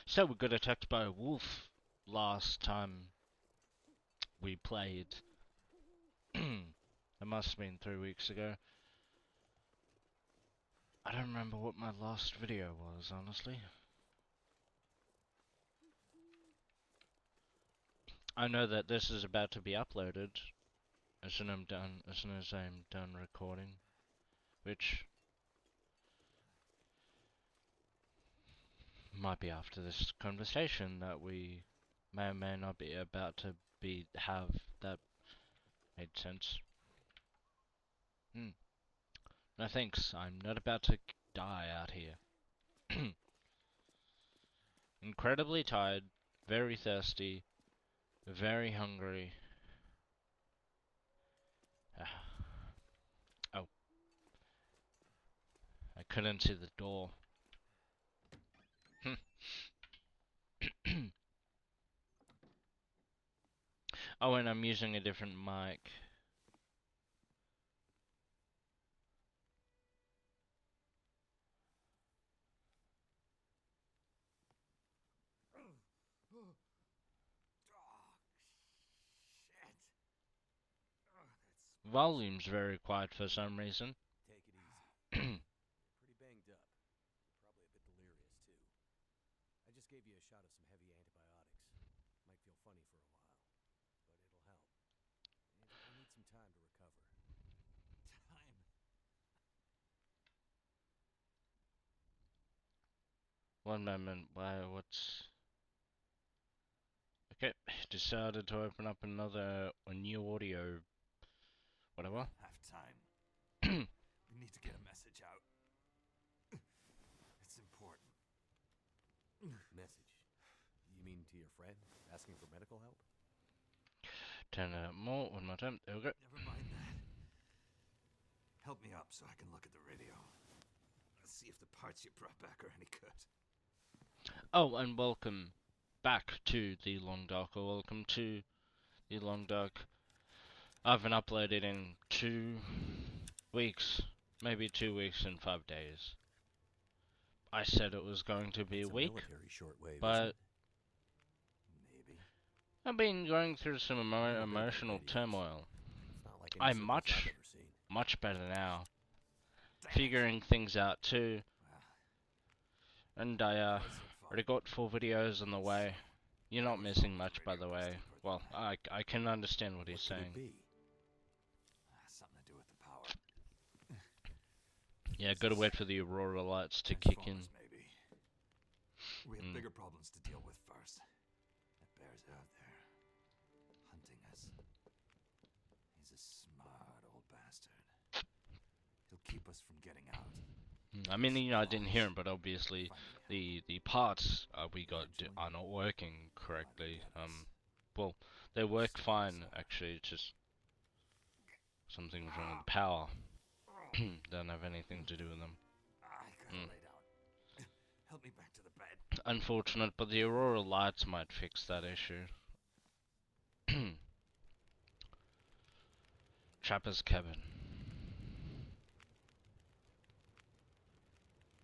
So we got attacked by a wolf last time we played. It must have been 3 weeks ago. I don't remember what my last video was, honestly. I know that this is about to be uploaded as soon as I'm done recording, which might be after this conversation that we may or may not be about to have. That made sense. No thanks, I'm not about to die out here. Incredibly tired, very thirsty, very hungry. Oh, I couldn't see the door. Oh, and I'm using a different mic. Oh, shit. Oh, that's Volume's very quiet for some reason. Take it easy. You're pretty banged up. You're probably a bit delirious, too. I just gave you a shot of some heavy antibiotics. Might feel funny for a while, but it'll help. And you'll need some time to recover. Time? One moment, what's... Okay, decided to open up a new audio, whatever. Have time. We need to get a message out. It's important. Message? You mean to your friend, asking for medical help? Turn it up more, one more time, there we go. Never mind that. Help me up so I can look at the radio. Let's see if the parts you brought back are any good. Oh, and welcome back to the Long Dark, or welcome to the Long Dark. I haven't uploaded in 2 weeks, maybe 2 weeks and 5 days. I said it was going to be a week, Military shortwave, but maybe. I've been going through some emotional turmoil. It's not like I'm I've ever seen. much better now, Damn it. figuring things out too. Well, And I wasn't fun. already got 4 videos on the way. You're not missing much, by the way. Well, I can understand what he's saying. Be? Something to do with the power. Yeah, gotta wait for the aurora lights to kick in. Maybe. We have bigger problems to deal with first. That bear's out there, hunting us. He's a smart old bastard. He'll keep us from getting out. I mean, you know, I didn't hear him, but obviously the parts we got are not working correctly. Well, they work fine actually. It's just something was wrong with the power. Don't have anything to do with them. I gotta lay down. Help me back to the bed. Unfortunate, but the aurora lights might fix that issue. Trapper's cabin.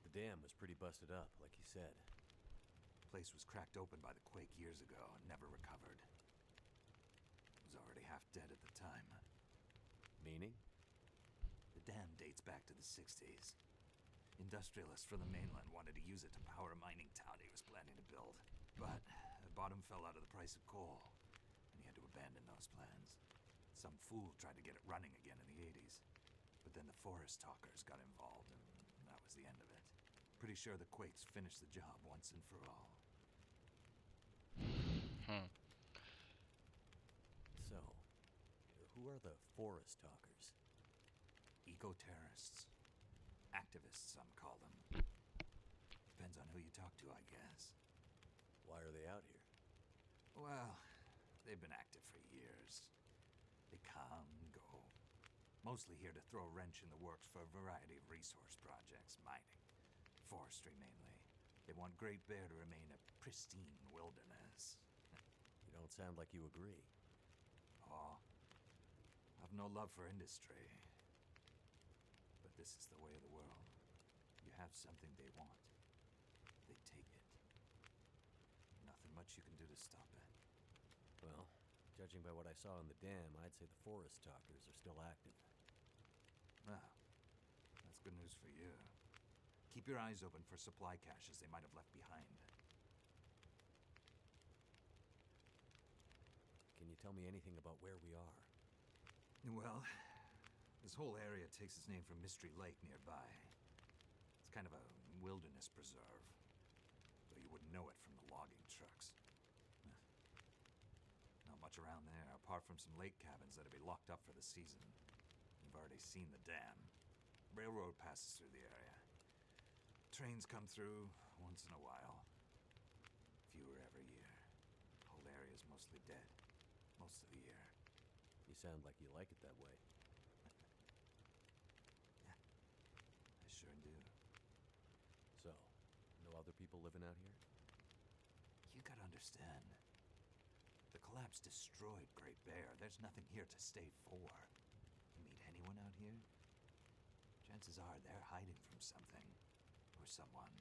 The dam was pretty busted up, like you said. Place was cracked open by the quake years ago and never recovered. It was already half dead at the time. Meaning? The dam dates back to the 60s. Industrialists from the mainland wanted to use it to power a mining town he was planning to build. But the bottom fell out of the price of coal, and he had to abandon those plans. Some fool tried to get it running again in the 80s. But then the forest talkers got involved, and that was the end of it. Pretty sure the Quakes finished the job once and for all. So, who are the forest talkers? Eco-terrorists. Activists, some call them. Depends on who you talk to, I guess. Why are they out here? Well, they've been active for years. They come and go. Mostly here to throw a wrench in the works for a variety of resource projects, mining, forestry mainly. They want Great Bear to remain a pristine wilderness. You don't sound like you agree. Oh, I've no love for industry. But this is the way of the world. You have something they want. They take it. much you can do to stop it. Well, judging by what I saw in the dam, I'd say the forest talkers are still active. Well, that's good news for you. Keep your eyes open for supply caches they might have left behind. Can you tell me anything about where we are? Well, this whole area takes its name from Mystery Lake nearby. It's kind of a wilderness preserve, though you wouldn't know it from the logging trucks. Not much around there, apart from some lake cabins that'll be locked up for the season. You've already seen the dam. Railroad passes through the area. Trains come through once in a while. Fewer every year. Whole area's mostly dead. Most of the year. You sound like you like it that way. Yeah, I sure do. So, no other people living out here? You gotta understand. The collapse destroyed Great Bear. There's nothing here to stay for. You meet anyone out here? Chances are they're hiding from something. Or someone.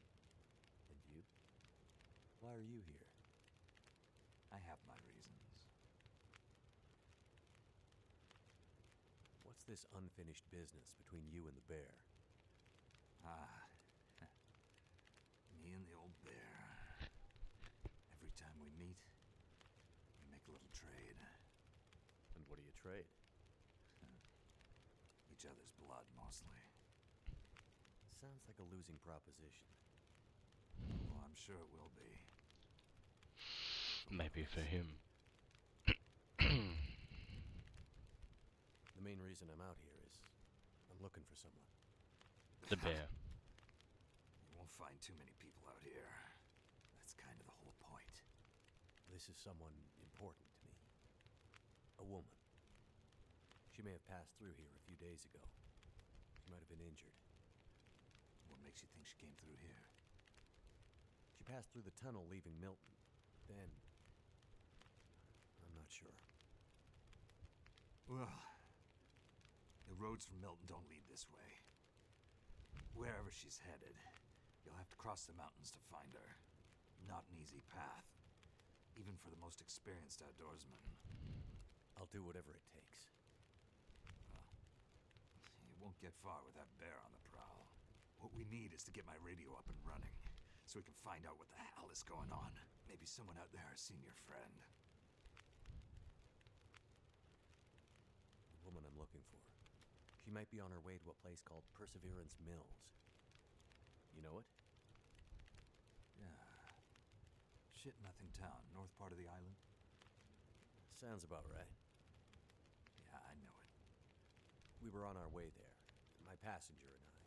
And you? Why are you here? I have my reasons. What's this unfinished business between you and the bear? Ah. Me and the old bear. Every time we meet, we make a little trade. And what do you trade? Each other's blood, mostly. Sounds like a losing proposition. Well, I'm sure it will be. Maybe for him. The main reason I'm out here is I'm looking for someone. The bear. You won't find too many people out here. That's kind of the whole point. This is someone important to me. A woman. She may have passed through here a few days ago. She might have been injured. What makes you think she came through here? She passed through the tunnel leaving Milton. Then... I'm not sure. Well, the roads from Milton don't lead this way. Wherever she's headed, you'll have to cross the mountains to find her. Not an easy path, even for the most experienced outdoorsman. I'll do whatever it takes. You won't get far with that bear on the prowl. What we need is to get my radio up and running, so we can find out what the hell is going on. Maybe someone out there has seen your friend. The woman I'm looking for. She might be on her way to a place called Perseverance Mills. You know it? Yeah. Shit Nothing Town, north part of the island. Sounds about right. Yeah, I know it. We were on our way there, my passenger and I,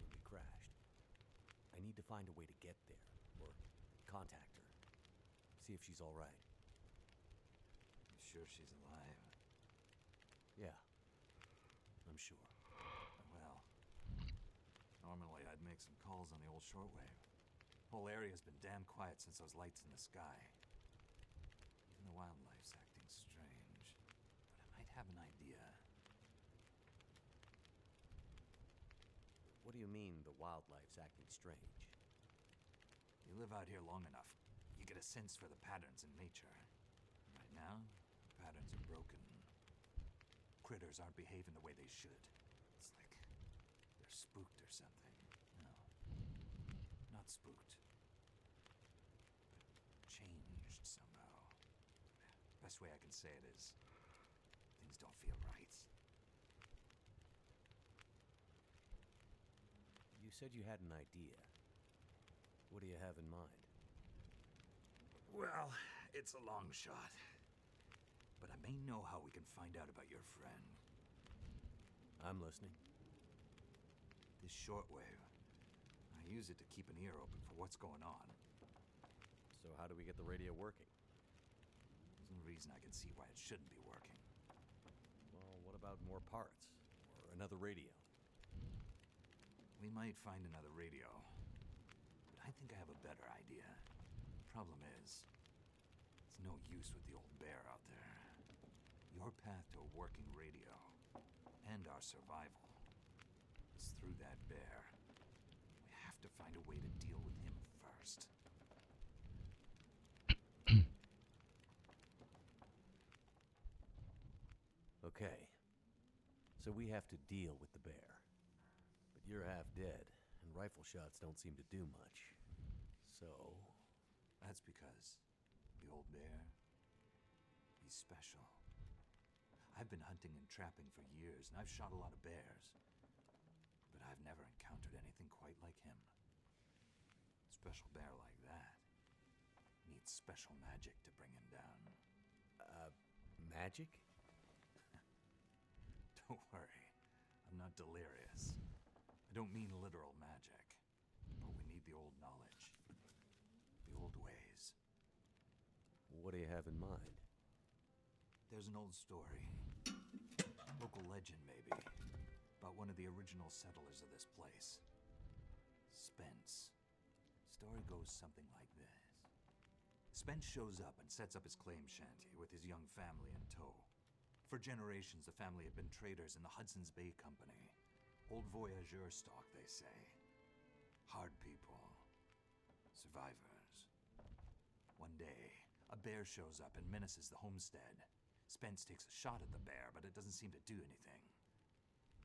when we crashed. I need to find a way to get there, or contact her. See if she's all right. You sure she's alive? Yeah, I'm sure. Well, normally I'd make some calls on the old shortwave. Whole area's been damn quiet since those lights in the sky. Even the wildlife's acting strange. But I might have an idea. What do you mean, the wildlife's acting strange? You live out here long enough, you get a sense for the patterns in nature. Right now, the patterns are broken. Critters aren't behaving the way they should. It's like they're spooked or something. No, not spooked. Changed somehow. Best way I can say it is, things don't feel right. You said you had an idea. What do you have in mind? Well, it's a long shot. But I may know how we can find out about your friend. I'm listening. This shortwave, I use it to keep an ear open for what's going on. So how do we get the radio working? There's no reason I can see why it shouldn't be working. Well, what about more parts? Or another radio? We might find another radio. But I think I have a better idea. Problem is, it's no use with the old bear out there. Your path to a working radio, and our survival, is through that bear. We have to find a way to deal with him first. Okay. So we have to deal with the bear. But you're half dead, and rifle shots don't seem to do much. So... That's because the old bear, he's special. I've been hunting and trapping for years, and I've shot a lot of bears. But I've never encountered anything quite like him. Special bear like that needs special magic to bring him down. Magic? Don't worry, I'm not delirious. I don't mean literal magic, but we need the old knowledge, the old ways. What do you have in mind? There's an old story, local legend maybe, about one of the original settlers of this place. Spence. Story goes something like this. Spence shows up and sets up his claim shanty with his young family in tow. For generations, the family had been traders in the Hudson's Bay Company. Old voyageur stock, they say. Hard people. Survivors. One day, a bear shows up and menaces the homestead. Spence takes a shot at the bear, but it doesn't seem to do anything.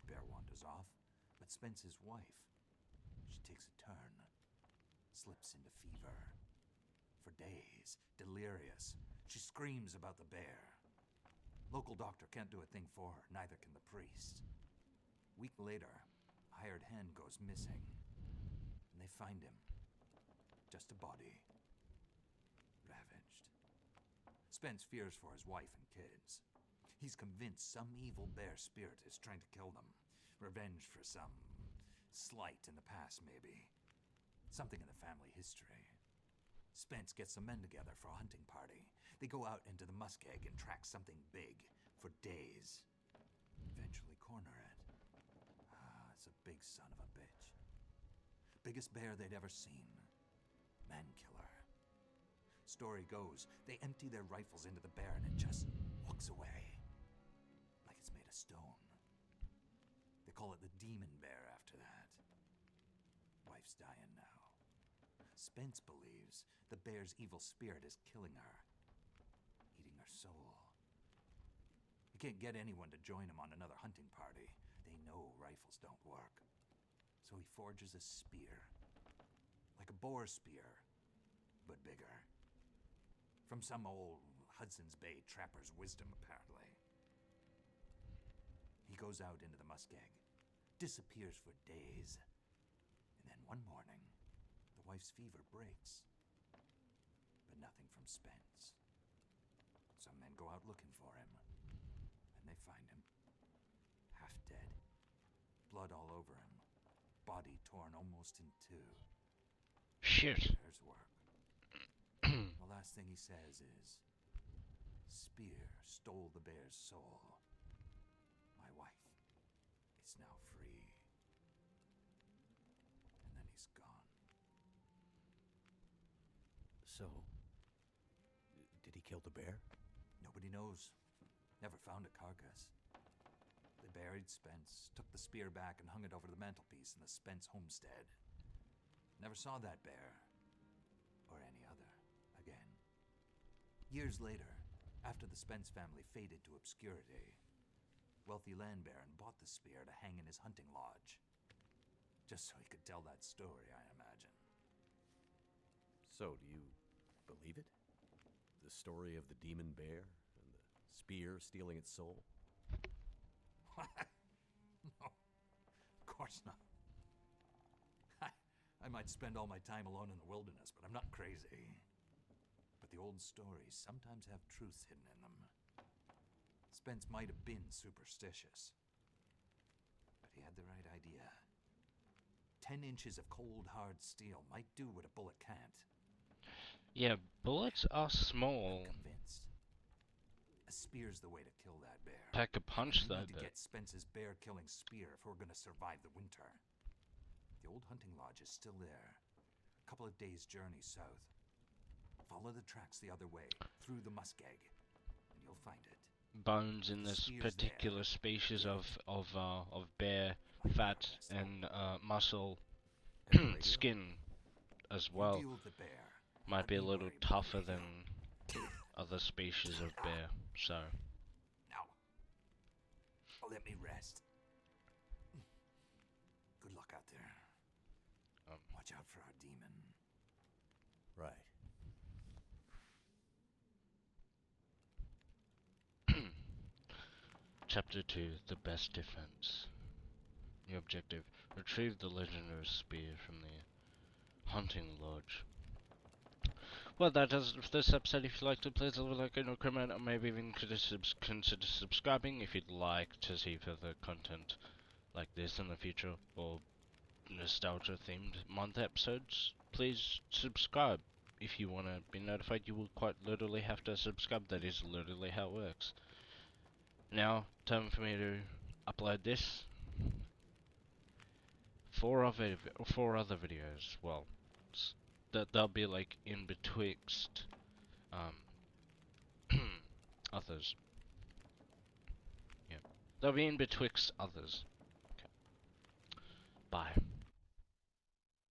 Bear wanders off, but Spence's wife, she takes a turn. Slips into fever. For days, delirious, she screams about the bear. Local doctor can't do a thing for her, neither can the priest. Week later, a hired hand goes missing, and they find him. Just a body. Ravaged. Spence fears for his wife and kids. He's convinced some evil bear spirit is trying to kill them. Revenge for some slight in the past, maybe. Something in the family history. Spence gets some men together for a hunting party. They go out into the muskeg and track something big for days. Eventually corner it. It's a big son of a bitch. Biggest bear they'd ever seen. Man killer. Story goes, they empty their rifles into the bear and it just walks away. Like it's made of stone. They call it the demon bear after that. Wife's dying now. Spence believes the bear's evil spirit is killing her, eating her soul. He can't get anyone to join him on another hunting party. They know rifles don't work. So he forges a spear. Like a boar spear, but bigger. From some old Hudson's Bay trapper's wisdom, apparently. He goes out into the muskeg, disappears for days, and then one morning, the wife's fever breaks. But nothing from Spence. Some men go out looking for him, and they find him. Half dead. Blood all over him. Body torn almost in two. Shit. Bear's work. The last thing he says is, "Spear stole the bear's soul. My wife is now free." And then he's gone. So, did he kill the bear? Nobody knows. Never found a carcass. They buried Spence, took the spear back and hung it over the mantelpiece in the Spence homestead. Never saw that bear. Or any other. Again. Years later, after the Spence family faded to obscurity, wealthy land baron bought the spear to hang in his hunting lodge. Just so he could tell that story, I imagine. So, do you believe it? The story of the demon bear and the spear stealing its soul? What? No, of course not. I might spend all my time alone in the wilderness, but I'm not crazy. But the old stories sometimes have truths hidden in them. Spence might have been superstitious, but he had the right idea. 10 inches of cold, hard steel might do what a bullet can't. Yeah, bullets are small. Convinced. A spear's the way to kill that bear. Pack a punch We though, need to but get Spence's bear-killing spear if we're going to survive the winter. The old hunting lodge is still there. A couple of days' journey south. Follow the tracks the other way, through the muskeg, and you'll find it. bones in this Spear's particular there. species of bear, fat and muscle, And the radio? skin as You well. deal with the bear. Might I'd be a be little worried about the tougher radio. than other species of bear. So Now, Let me rest. Good luck out there. Watch out for our demon. Right. Chapter 2, The Best Defense. New objective, retrieve the legendary spear from the Hunting Lodge. Well, that does it for this episode. If you liked it, please leave a like and a comment, or maybe even consider subscribing if you'd like to see further content like this in the future, or nostalgia-themed month episodes. Please subscribe. If you want to be notified, you will quite literally have to subscribe. That is literally how it works. Now, time for me to upload this. 4 other videos. Well, they'll be like in betwixt others. Yeah, they'll be in betwixt others.